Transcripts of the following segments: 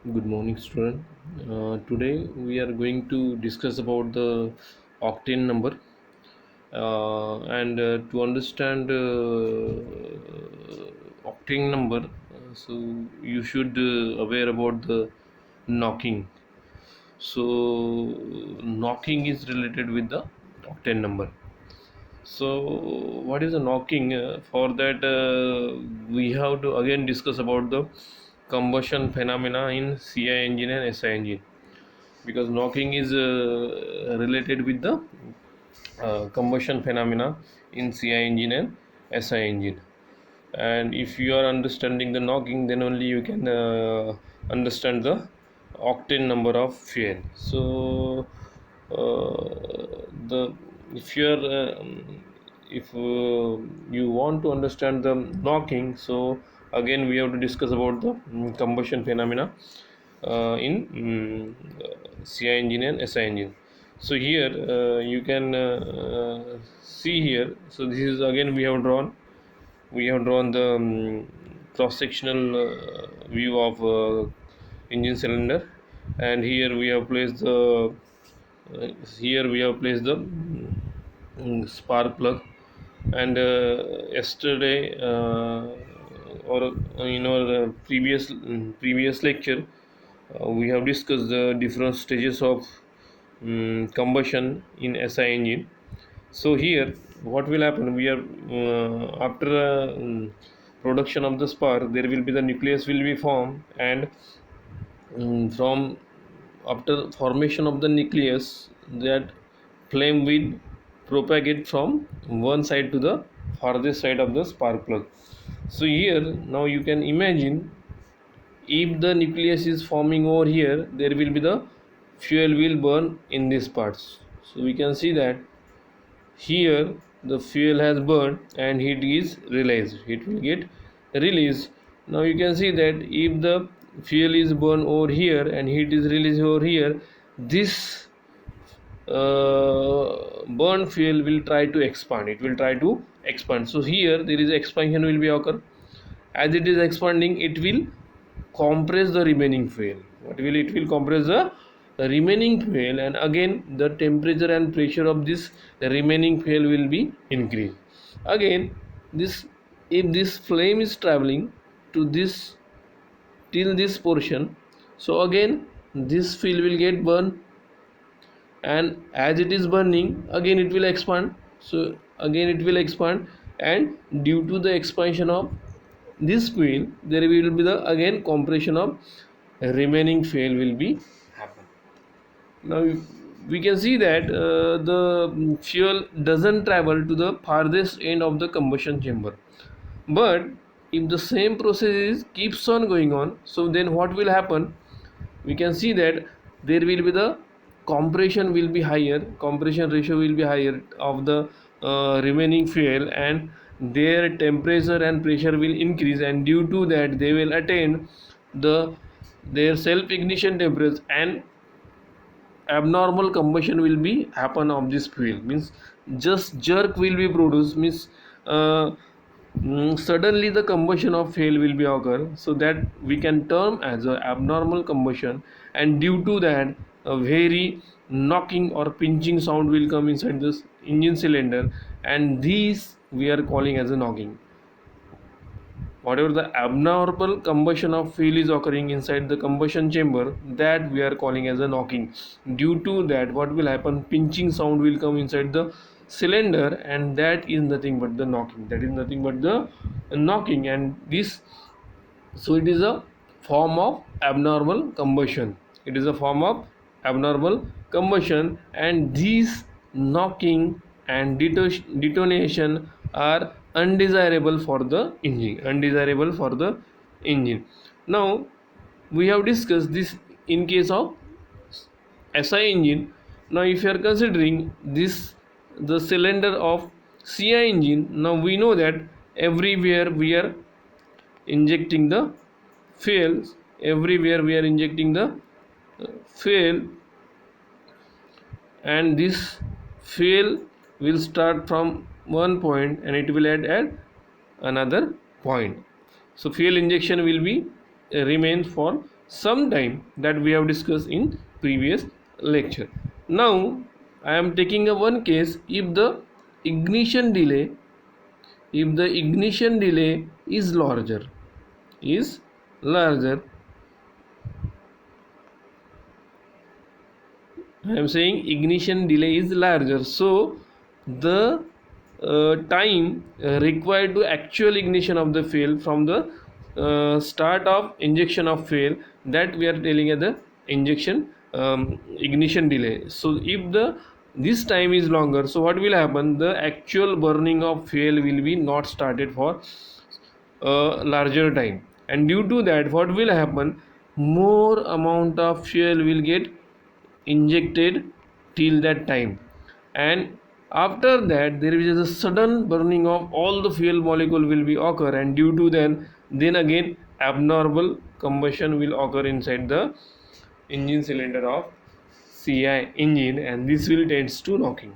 Good morning, student. Today we are going to discuss about the octane number, and to understand octane number, so you should aware about the knocking. So knocking is related with the octane number. So what is the knocking? For that, we have to again discuss about the combustion phenomena in CI engine and SI engine, because knocking is related with the combustion phenomena in CI engine and SI engine. And if you are understanding the knocking, then only you can understand the octane number of fuel. So the if you are if you want to understand the knocking, so again we have to discuss about the combustion phenomena in CI engine and SI engine. So here you can see here. So this is again we have drawn the cross sectional view of engine cylinder, and here we have placed the spark plug. And yesterday, or in our previous lecture, we have discussed the different stages of combustion in SI engine. So here, what will happen? We are after production of the spark, there will be the nucleus will be formed, and from after formation of the nucleus, that flame will propagate from one side to the farthest side of the spark plug. So here now you can imagine, if the nucleus is forming over here, there will be the fuel will burn in these parts. So we can see that here the fuel has burned and heat is released, it will get released. Now you can see that if the fuel is burned over here and heat is released over here, this burned fuel will try to expand, it will try to expand. So here there is expansion will be occur. As it is expanding, it will compress the remaining fuel. What will it will compress the remaining fuel, and again the temperature and pressure of this remaining fuel will be increased. Again, this if this flame is traveling to this till this portion, so again this fuel will get burned, and as it is burning, again it will expand. So again it will expand, and due to the expansion of this fuel, there will be the again compression of remaining fuel will be happen. Now we can see that the fuel doesn't travel to the farthest end of the combustion chamber. But if the same process keeps on going on, so then what will happen? We can see that there will be the compression will be higher, compression ratio will be higher of the remaining fuel, and their temperature and pressure will increase, and due to that they will attain the their self ignition temperature, and abnormal combustion will be happen of this fuel. Means just jerk will be produced, means suddenly the combustion of fuel will be occur, so that we can term as a abnormal combustion. And due to that, a very knocking or pinching sound will come inside this engine cylinder, and these we are calling as a knocking. Whatever the abnormal combustion of fuel is occurring inside the combustion chamber, that we are calling as a knocking. Due to that, what will happen? Pinching sound will come inside the cylinder, and that is nothing but the knocking, that is nothing but the knocking. And this, so it is a form of abnormal combustion, it is a form of abnormal combustion. And these knocking and detonation are undesirable for the engine. Now we have discussed this in case of SI engine. Now if you are considering this, the cylinder of CI engine, now we know that everywhere we are injecting the fuel, everywhere we are injecting the fuel, and this fuel will start from one point and it will end at another point. So fuel injection will be remain for sometime that we have discussed in previous lecture. Now I am taking a one case. If the ignition delay is larger, I am saying ignition delay is larger, so the time required to actual ignition of the fuel from the start of injection of fuel, that we are telling as the injection ignition delay. So if the this time is longer, so what will happen? The actual burning of fuel will be not started for a larger time, and due to that, what will happen? More amount of fuel will get injected till that time, and after that there is a sudden burning of all the fuel molecule will be occur, and due to then again abnormal combustion will occur inside the engine cylinder of CI engine, and this will tends to knocking.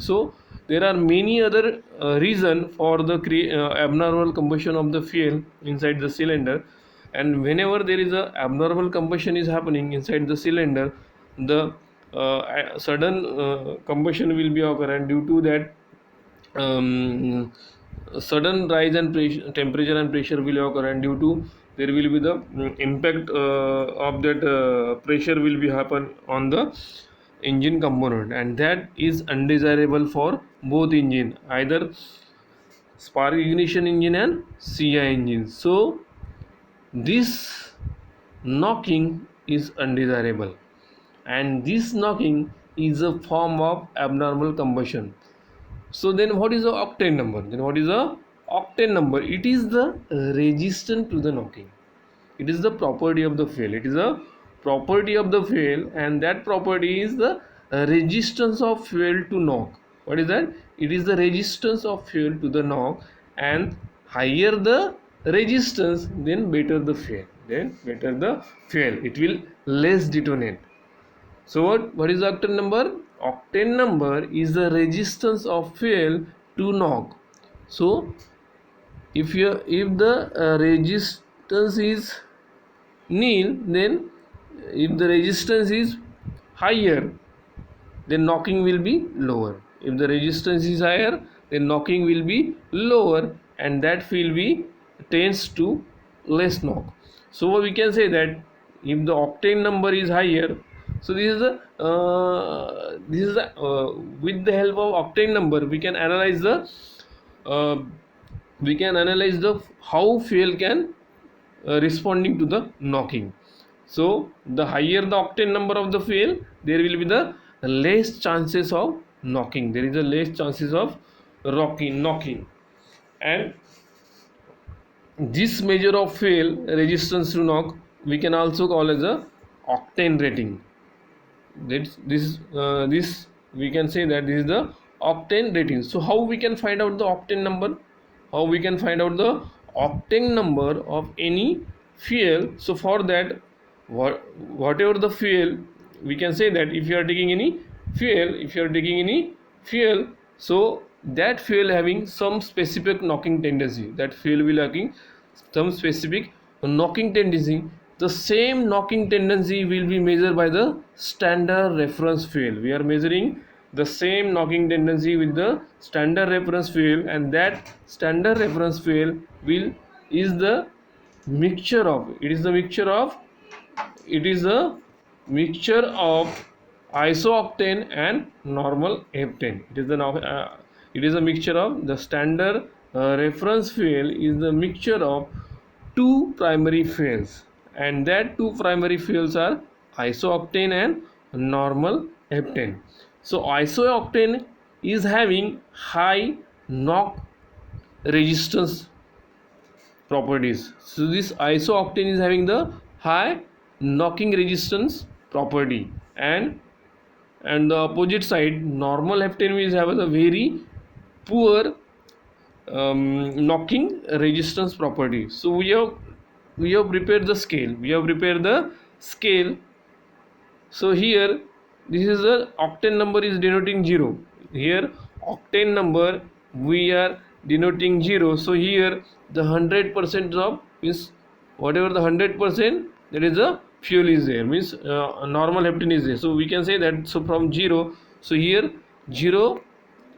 So there are many other reason for the abnormal combustion of the fuel inside the cylinder, and whenever there is a abnormal combustion is happening inside the cylinder, the sudden combustion will be occur, and due to that sudden rise in temperature and pressure will occur, and due to there will be the impact of that pressure will be happen on the engine component, and that is undesirable for both engine, either spark ignition engine and CI engine. So this knocking is undesirable, and this knocking is a form of abnormal combustion. So then what is the octane number? It is the resistance to the knocking. It is the property of the fuel. And that property is the resistance of fuel to knock. What is that? It is the resistance of fuel to the knock, and higher the resistance, then better the fuel. It will less detonate. So what is the octane number? Octane number is the resistance of fuel to knock. So if the resistance is nil, then if the resistance is higher, then knocking will be lower. If the resistance is higher, then knocking will be lower, and that fuel be tends to less knock. So we can say that if the octane number is higher, so this is the with the help of octane number we can analyze the how fuel can responding to the knocking. So the higher the octane number of the fuel, there will be the less chances of knocking. There is a less chances of knocking, and this measure of fuel resistance to knock we can also call as a octane rating. This we can say that this is the octane rating. So how we can find out the octane number? Of any fuel? So for that, whatever the fuel, we can say that if you are taking any fuel, so that fuel having some specific knocking tendency, the same knocking tendency will be measured by the standard reference fuel. We are measuring the same knocking tendency with the standard reference fuel, and that standard reference fuel is a mixture of isooctane and normal heptane. It is a mixture of the standard reference fuel is the mixture of two primary fuels, and that two primary fuels are isooctane and normal heptane. So isooctane is having high knock resistance properties. So this isooctane is having the high knocking resistance property, and the opposite side normal heptane will have a very poor knocking resistance property. So we have prepared the scale. So here this is the octane number is denoting 0. Here octane number we are denoting 0. So here the 100% of is whatever the 100%, there is a fuel is there, means normal heptane is there. So we can say that, so from 0, so here 0,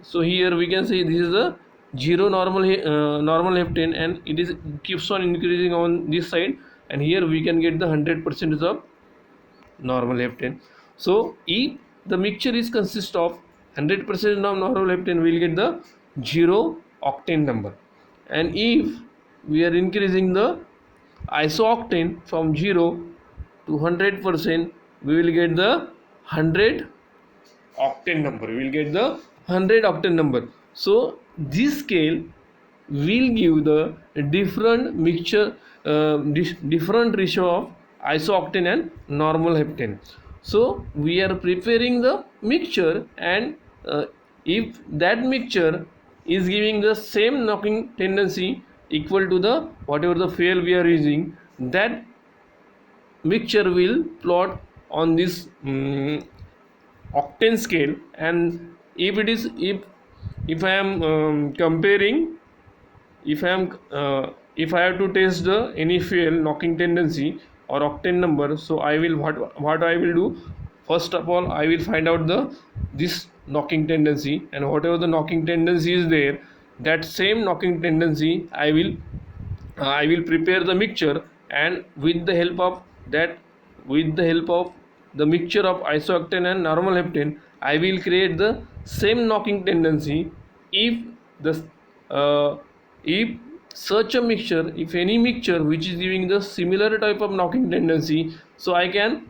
so here we can say this is a 0 normal heptane, and it is keeps on increasing on this side, and here we can get the 100% of normal heptane. So if the mixture is consist of 100% of normal heptane, we will get the 0 octane number. And if we are increasing the isooctane from 0 to 100%, we will get the 100 octane number. We will get the 100 octane number. So this scale will give the different mixture, different ratio of isooctane and normal heptane. So we are preparing the mixture, and if that mixture is giving the same knocking tendency equal to the whatever the fuel we are using, that mixture will plot on this octane scale. And if it is, if I am comparing, if I am if I have to test the any fuel knocking tendency or octane number, so I will what I will do, first of all I will find out the this knocking tendency, and whatever the knocking tendency is there, that same knocking tendency I will prepare the mixture, and with the help of that, with the help of the mixture of isooctane and normal heptane, I will create the same knocking tendency. If the if such a mixture, if any mixture which is giving the similar type of knocking tendency, so I can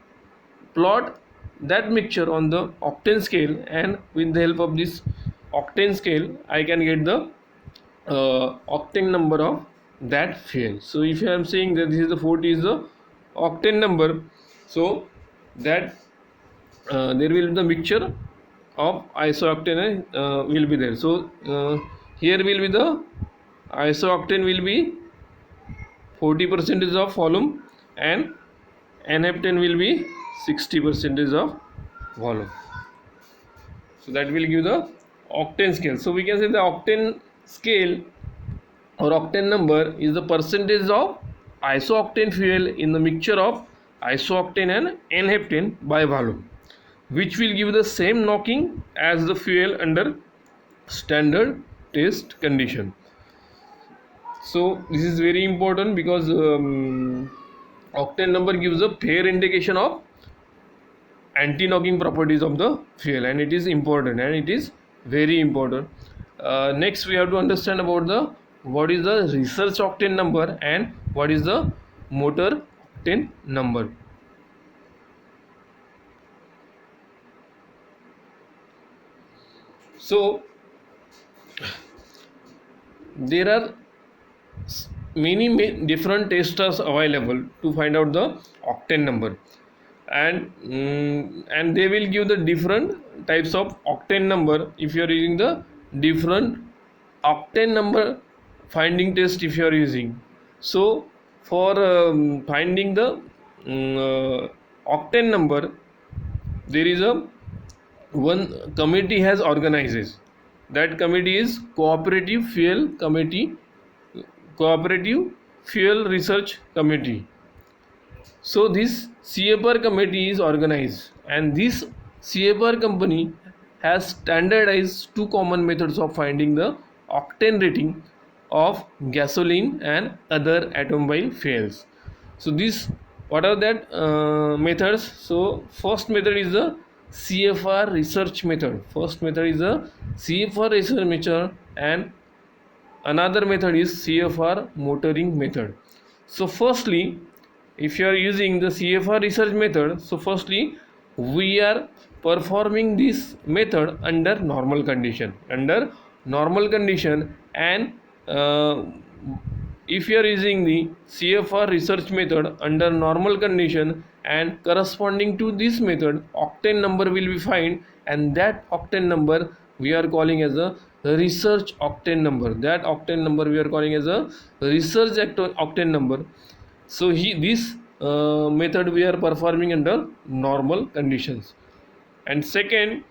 plot that mixture on the octane scale, and with the help of this octane scale I can get the octane number of that fuel. So if I am saying that this is the 40 is the octane number, so that there will be the mixture of isooctane will be there. So here will be the isooctane will be 40% of volume, and n-heptane will be 60% of volume. So that will give the octane scale. So we can say the octane scale or octane number is the percentage of isooctane fuel in the mixture of isooctane and n-heptane by volume, which will give the same knocking as the fuel under standard test condition. So this is very important, because octane number gives a fair indication of anti-knocking properties of the fuel, and it is important, and it is very important. Next we have to understand about the what is the research octane number and what is the motor octane number. So there are many different testers available to find out the octane number, and they will give the different types of octane number if you are using the different octane number finding test if you are using. So for finding the octane number, there is a one committee has organized. That committee is Cooperative Fuel Committee, Cooperative Fuel Research Committee. So this CFR committee is organized, and this CFR company has standardized two common methods of finding the octane rating of gasoline and other automobile fuels. So this, what are that methods? So first method is the CFR research method. First method is the CFR research method, and another method is CFR motoring method. So firstly, if you are using the CFR research method, so firstly we are performing this method under normal condition, and if you are using the CFR research method under normal condition, and corresponding to this method octane number will be found, and that octane number we are calling as a research octane number. That octane number we are calling as a research octane number. So this method we are performing under normal conditions. And second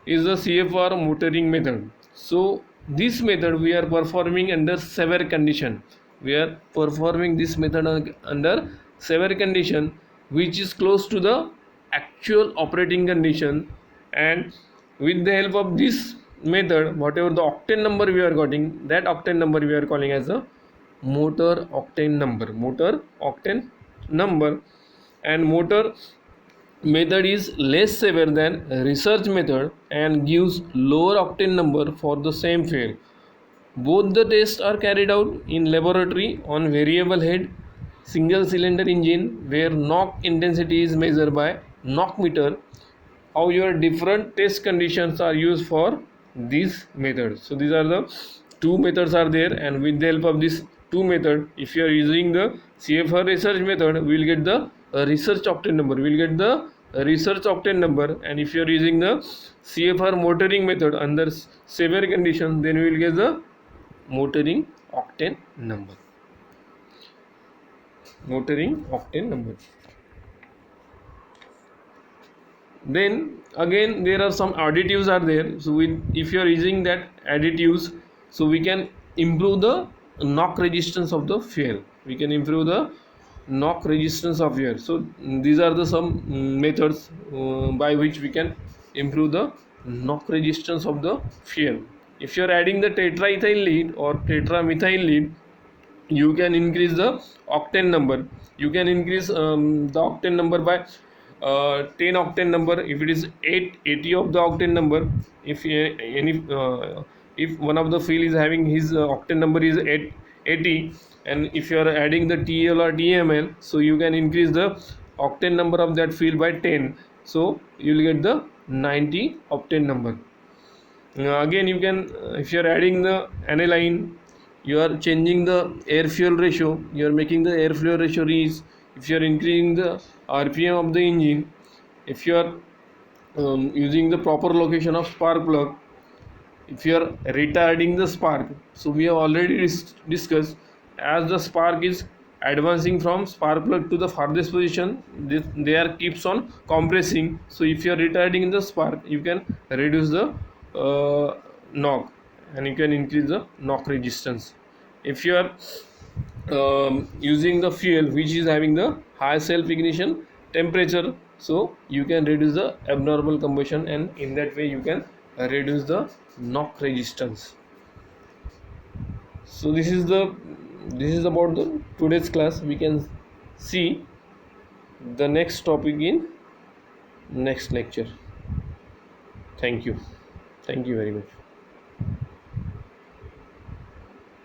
is the CFR motoring method. So this method we are performing under severe condition. we are performing this method under severe condition which is close to the actual operating condition, and with the help of this method whatever the octane number we are getting, that octane number we are calling as a motor octane number. And motor method is less severe than research method and gives lower octane number for the same fuel. Both the tests are carried out in laboratory on variable head single cylinder engine where knock intensity is measured by knock meter. However, different test conditions are used for these methods. So these are the two methods are there, and with the help of this two method, if you are using the CFR research method, we will get the research octane number. We will get the research octane number, and if you are using the CFR motoring method under severe condition, then we will get the motoring octane number. Motoring octane number. Then again there are some additives are there. So if you are using that additives, so we can improve the knock resistance of the fuel. We can improve the knock resistance of fuel. So these are the some methods by which we can improve the knock resistance of the fuel. If you are adding the tetraethyl lead or tetramethyl lead, you can increase the octane number. You can increase the octane number by 10 octane number. If it is 80 of the octane number, if one of the fuel is having his octane number is 80, and if you are adding the TL or TML, so you can increase the octane number of that fuel by 10, so you will get the 90 octane number. Again you can, if you are adding the aniline, you are changing the air fuel ratio, you are making the air fuel ratio reach. If you are increasing the RPM of the engine, if you are using the proper location of spark plug, if you are retarding the spark, so we have already discussed, as the spark is advancing from spark plug to the farthest position, they are keeps on compressing. So if you are retarding the spark, you can reduce the knock, and you can increase the knock resistance. If you are using the fuel which is having the high self ignition temperature, so you can reduce the abnormal combustion, and in that way you can reduce the knock resistance. So this is about the today's class. We can see the next topic in next lecture. Thank you very much.